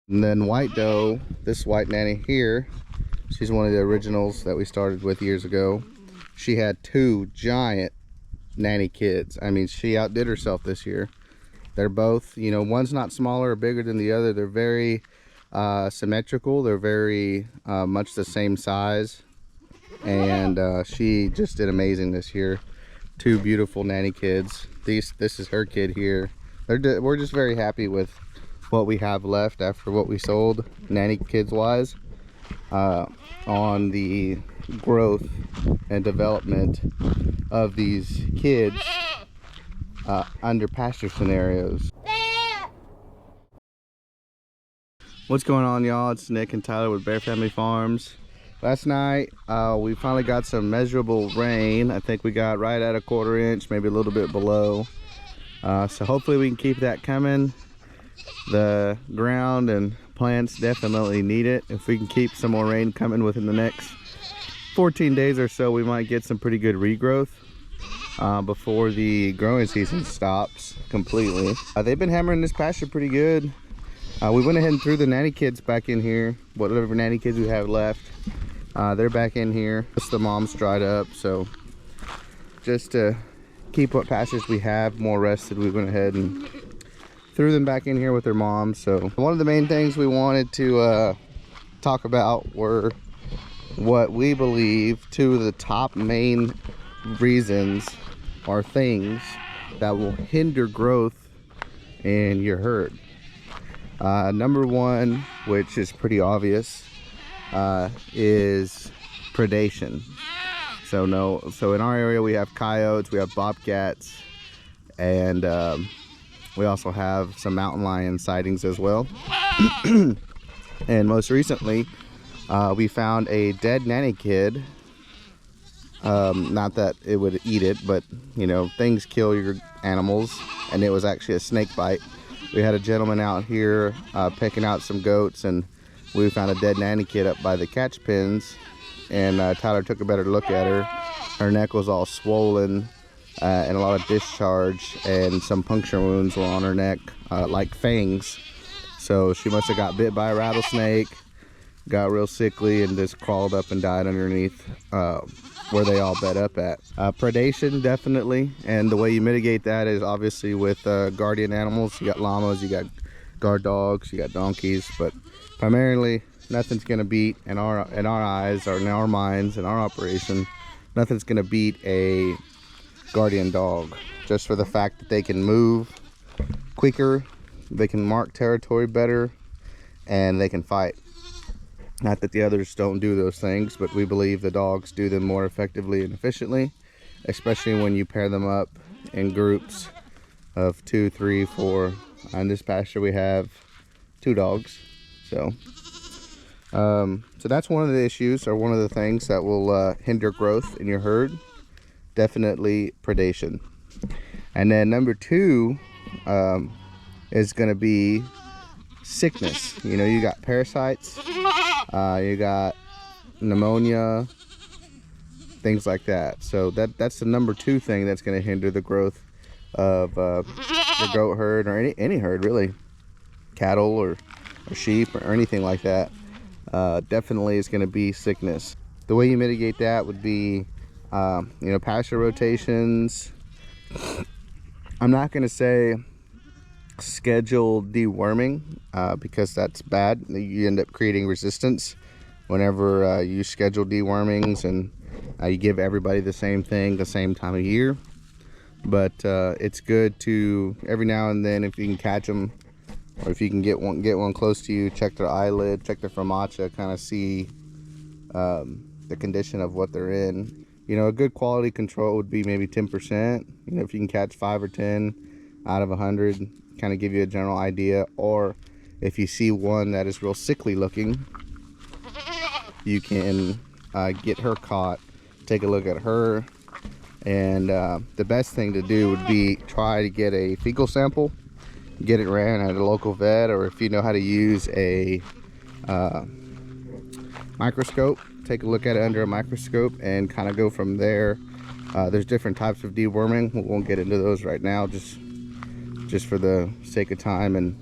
And then white doe, this white nanny here, she's one of the originals that we started with years ago. She had 2 giant nanny kids. I mean, she outdid herself this year. They're both, you know, one's not smaller or bigger than the other. They're very symmetrical. They're very much the same size. And she just did amazing this year. 2 beautiful nanny kids. This is her kid here. We're just very happy with what we have left after what we sold, nanny kids wise, on the growth and development of these kids under pasture scenarios. What's going on, y'all? It's Nick and Tyler with Bear Family Farms. Last night we finally got some measurable rain. I think we got right at a 1/4 inch, maybe a little bit below. So hopefully we can keep that coming. The ground and plants definitely need it. If we can keep some more rain coming within the next 14 days or so, we might get some pretty good regrowth before the growing season stops completely. They've been hammering this pasture pretty good. We went ahead and threw the nanny kids back in here. Whatever nanny kids we have left, they're back in here. Just the moms dried up, so just to keep what pastures we have more rested, we went ahead and threw them back in here with their moms. So one of the main things we wanted to talk about were what we believe 2 of the top main reasons or things that will hinder growth in your herd. Number 1, which is pretty obvious, is predation. So in our area we have coyotes, we have bobcats, and we also have some mountain lion sightings as well. And most recently, we found a dead nanny kid. Not that it would eat it, but you know, things kill your animals, and it was actually a snake bite. We had a gentleman out here picking out some goats, and we found a dead nanny kid up by the catch pens, and Tyler took a better look at her. Her neck was all swollen, and a lot of discharge, and some puncture wounds were on her neck, like fangs. So she must have got bit by a rattlesnake, got real sickly, and just crawled up and died underneath where they all bed up at. Predation, definitely, and the way you mitigate that is obviously with guardian animals. You got llamas, you got guard dogs, you got donkeys, but primarily nothing's gonna beat, in our eyes, or in our minds, in our operation, nothing's gonna beat a guardian dog, just for the fact that they can move quicker, they can mark territory better, and they can fight. Not that the others don't do those things, but we believe the dogs do them more effectively and efficiently, especially when you pair them up in groups of 2, 3, 4. On this pasture we have 2 dogs. So that's one of the issues, or one of the things that will hinder growth in your herd. Definitely predation. And then number 2 is going to be sickness. You know, you got parasites, you got pneumonia, things like that. So that's the number 2 thing that's going to hinder the growth of the goat herd, or any herd really, cattle or sheep or anything like that. Definitely is going to be sickness. The way you mitigate that would be you know, pasture rotations. I'm not going to say schedule deworming, because that's bad. You end up creating resistance whenever you schedule dewormings, and you give everybody the same thing the same time of year. But it's good to every now and then, if you can catch them, or if you can get one close to you, check their eyelid, check their framacha, kind of see the condition of what they're in. You know, a good quality control would be maybe 10%. You know, if you can catch 5 or 10 out of 100, kind of give you a general idea. Or if you see one that is real sickly looking, you can get her caught, take a look at her, and the best thing to do would be try to get a fecal sample, get it ran at a local vet, or if you know how to use a microscope, take a look at it under a microscope and kind of go from there. There's different types of deworming. We won't get into those right now, just for the sake of time. And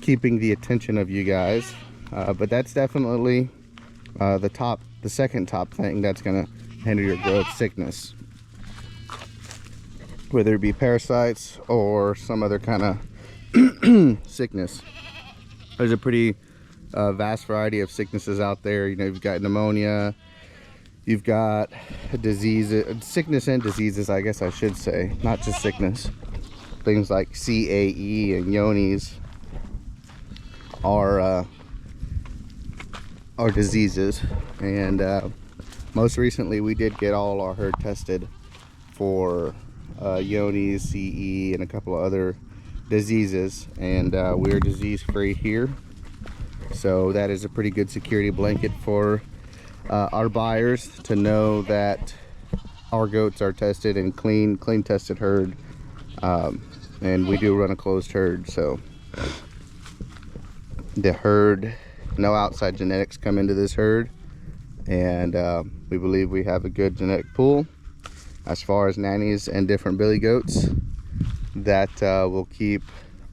keeping the attention of you guys. But that's definitely the second top thing that's gonna hinder your growth: sickness. Whether it be parasites or some other kind of sickness. There's a pretty vast variety of sicknesses out there. You know, you've got pneumonia, you've got diseases, sickness and diseases, I guess I should say, not just sickness. Things like CAE and Yonis are diseases. And most recently we did get all our herd tested for Yonis, CE, and a couple of other diseases, and we're disease free here, so that is a pretty good security blanket for our buyers to know that our goats are tested and clean tested herd, and we do run a closed herd, so the herd, no outside genetics come into this herd, and we believe we have a good genetic pool as far as nannies and different billy goats that will keep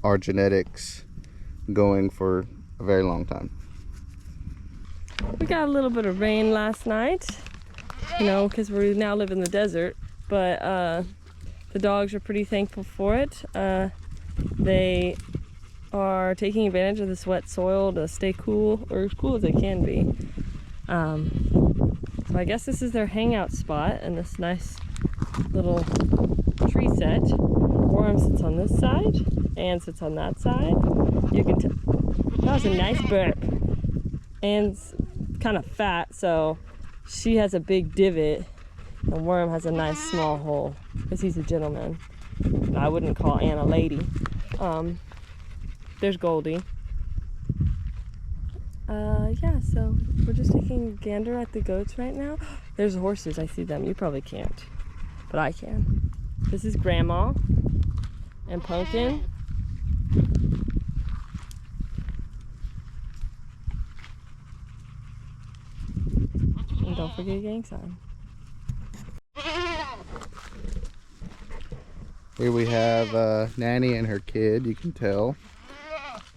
our genetics going for a very long time. We got a little bit of rain last night, you know, because we now live in the desert, but the dogs are pretty thankful for it. They are taking advantage of this wet soil to stay cool, or as cool as they can be. So I guess this is their hangout spot, and this nice little tree set. Worm sits on this side and sits on that side. You can tell that was a nice burp. Anne's kind of fat, so she has a big divot, and Worm has a nice small hole because he's a gentleman. I wouldn't call Anne a lady. There's Goldie. Yeah, so we're just taking a gander at the goats right now. There's horses, I see them. You probably can't, but I can. This is Grandma and Pumpkin. And don't forget gang sign. Here we have Nanny and her kid. You can tell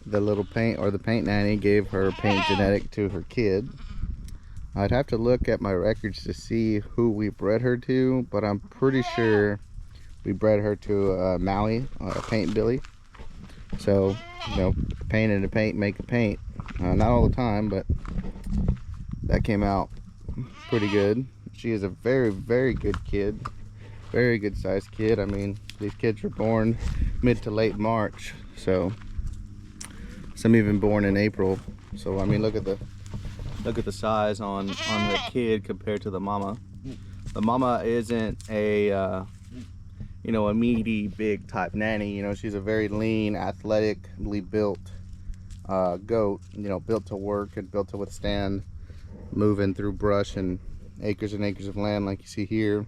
the little paint, or the paint nanny gave her paint genetic to her kid. I'd have to look at my records to see who we bred her to, but I'm pretty sure we bred her to Maui, a paint billy. So, you know, paint and a paint make a paint. Not all the time, but that came out pretty good. She is a very, very good kid. Very good sized kid. I mean, these kids were born mid to late March, so some even born in April. So I mean, look at the size on the kid compared to the mama. The mama isn't a you know, a meaty big type nanny. You know, she's a very lean, athletically built goat, you know, built to work and built to withstand moving through brush and acres of land like you see here.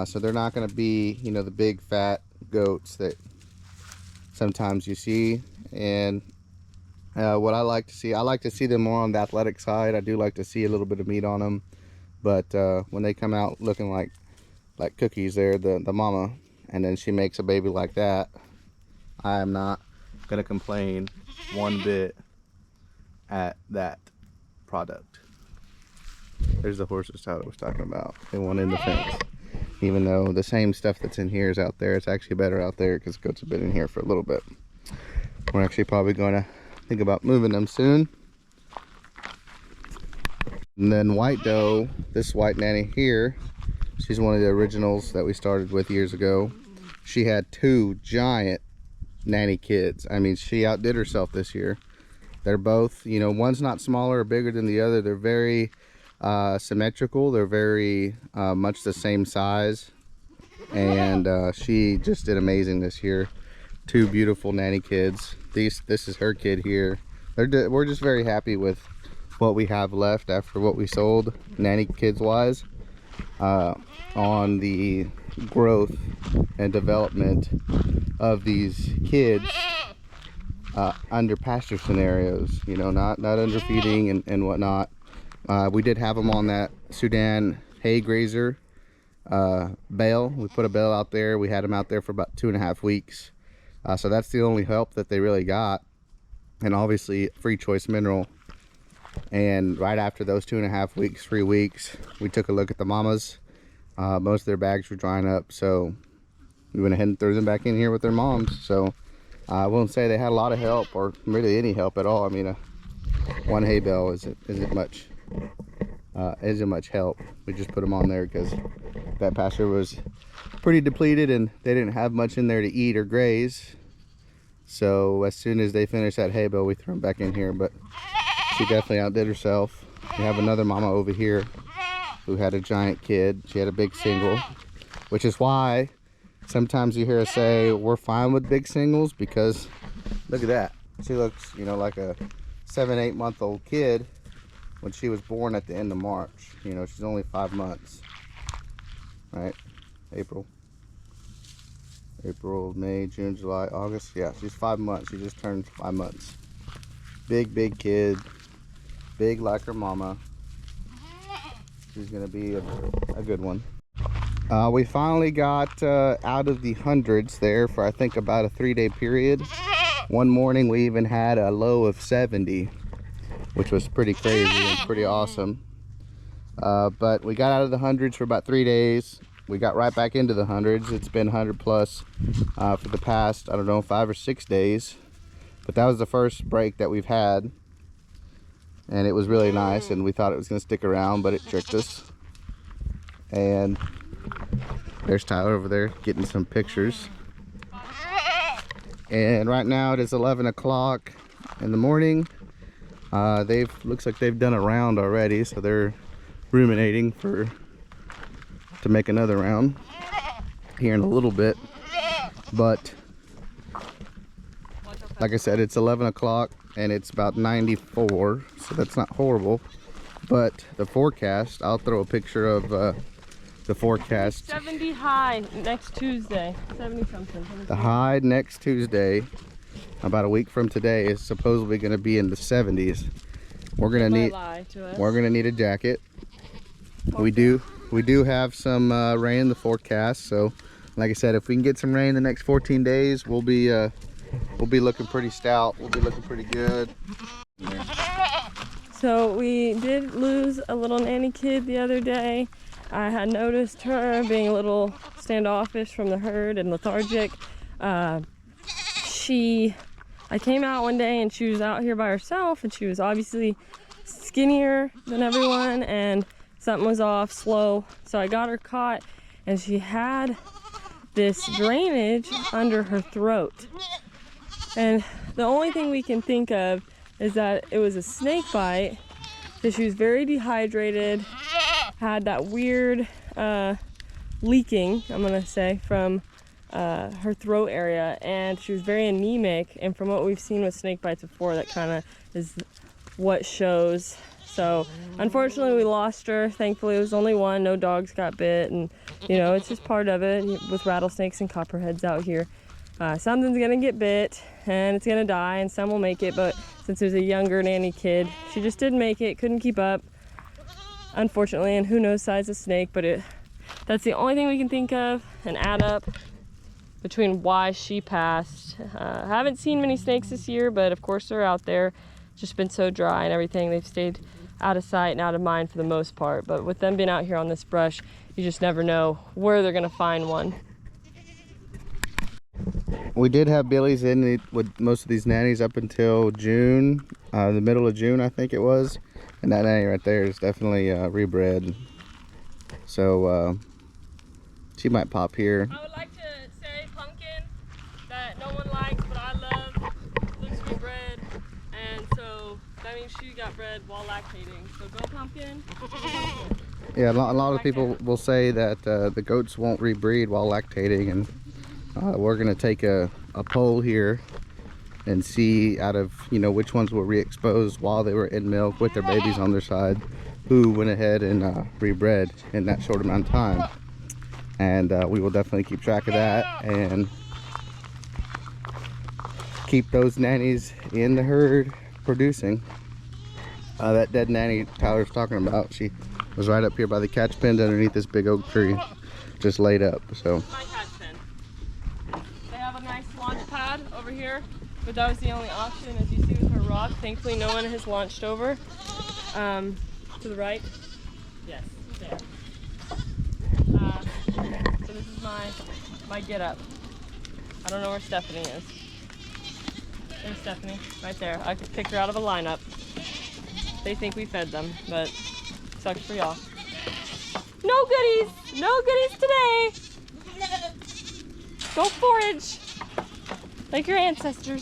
So they're not going to be, you know, the big fat goats that sometimes you see. And what I like to see them more on the athletic side. I do like to see a little bit of meat on them, but when they come out looking like cookies, they're the mama, and then she makes a baby like that, I am not gonna complain one bit at that product. There's the horses Tyler was talking about. They want in the fence, even though the same stuff that's in here is out there. It's actually better out there because goats have been in here for a little bit. We're actually probably going to think about moving them soon. And then White Doe, this white nanny here, she's one of the originals that we started with years ago. She had 2 giant nanny kids. I mean, she outdid herself this year. They're both, you know, one's not smaller or bigger than the other. They're very symmetrical. They're very much the same size, and she just did amazing this year. 2 beautiful nanny kids. This is her kid here. We're just very happy with what we have left after what we sold nanny kids wise, on the growth and development of these kids under pasture scenarios, you know, not under feeding and whatnot. We did have them on that Sudan hay grazer bale. We put a bale out there. We had them out there for about 2.5 weeks. So that's the only help that they really got. and obviously free choice mineral. And right after those 2.5 weeks, 3 weeks, we took a look at the mamas. Most of their bags were drying up, so we went ahead and threw them back in here with their moms. So I won't say they had a lot of help, or really any help at all. I mean, one hay bale isn't much help. We just put them on there because that pasture was pretty depleted and they didn't have much in there to eat or graze. So as soon as they finished that hay bale, we threw them back in here. But she definitely outdid herself. We have another mama over here who had a giant kid. She had a big single, which is why sometimes you hear us say we're fine with big singles, because look at that. She looks, you know, like a 7-8 month old kid when she was born at the end of March. You know, she's only 5 months, right? April, May, June, July, August. Yeah, she's 5 months. She just turned 5 months. Big kid, big like her mama. She's gonna be a good one. We finally got out of the hundreds there for I think about a 3-day period. One morning we even had a low of 70, which was pretty crazy and pretty awesome. But we got out of the hundreds for about 3 days. We got right back into the hundreds. It's been 100 plus for the past, I don't know, 5 or 6 days. But that was the first break that we've had. And it was really nice, and we thought it was going to stick around, but it tricked us. And there's Tyler over there getting some pictures. And right now it is 11 o'clock in the morning. Looks like they've done a round already, so they're ruminating to make another round here in a little bit. But like I said, it's 11 o'clock and it's about 94, so that's not horrible. But the forecast, I'll throw a picture of the forecast. 70 high next Tuesday, 70 something. The high next Tuesday, about a week from today, is supposedly going to be in the 70s. We're gonna need a jacket. We do have some rain in the forecast, so like I said, if we can get some rain the next 14 days, we'll be looking pretty stout. We'll be looking pretty good. So we did lose a little nanny kid the other day. I had noticed her being a little standoffish from the herd and lethargic. I came out one day and she was out here by herself, and she was obviously skinnier than everyone and something was off, slow. So I got her caught, and she had this drainage under her throat. And the only thing we can think of is that it was a snake bite, because she was very dehydrated, had that weird leaking, I'm gonna say, from her throat area, and she was very anemic. And from what we've seen with snake bites before, that kind of is what shows. So unfortunately we lost her. Thankfully it was only one, no dogs got bit, and you know, it's just part of it with rattlesnakes and copperheads out here. Something's gonna get bit and it's gonna die, and some will make it, but since it was a younger nanny kid, she just didn't make it, couldn't keep up, unfortunately. And who knows size of snake, but that's the only thing we can think of and add up between why she passed. I haven't seen many snakes this year, but of course they're out there. It's just been so dry and everything, they've stayed out of sight and out of mind for the most part. But with them being out here on this brush, you just never know where they're gonna find one. We did have Billies in with most of these nannies up until June, the middle of June I think it was. And that nanny right there is definitely rebred. So she might pop here. I would like to say Pumpkin, that no one likes, but I love, looks rebred. And so that means she got bred while lactating. So go Pumpkin. Yeah, a lot of people will say that the goats won't rebreed while lactating, and we're gonna take a poll here and see out of, you know, which ones were re-exposed while they were in milk with their babies on their side, who went ahead and rebred in that short amount of time. And we will definitely keep track of that and keep those nannies in the herd producing. That dead nanny Tyler's talking about, she was right up here by the catch pen underneath this big oak tree, just laid up. So my catch pen. They have a nice launch pad over here. but that was the only option. As you see with our rock, thankfully no one has launched over. To the right. Yes, there. So this is my get up. I don't know where Stephanie is. There's Stephanie, right there. I could pick her out of a lineup. They think we fed them, but sucks for y'all. No goodies! No goodies today! Go forage! Like your ancestors.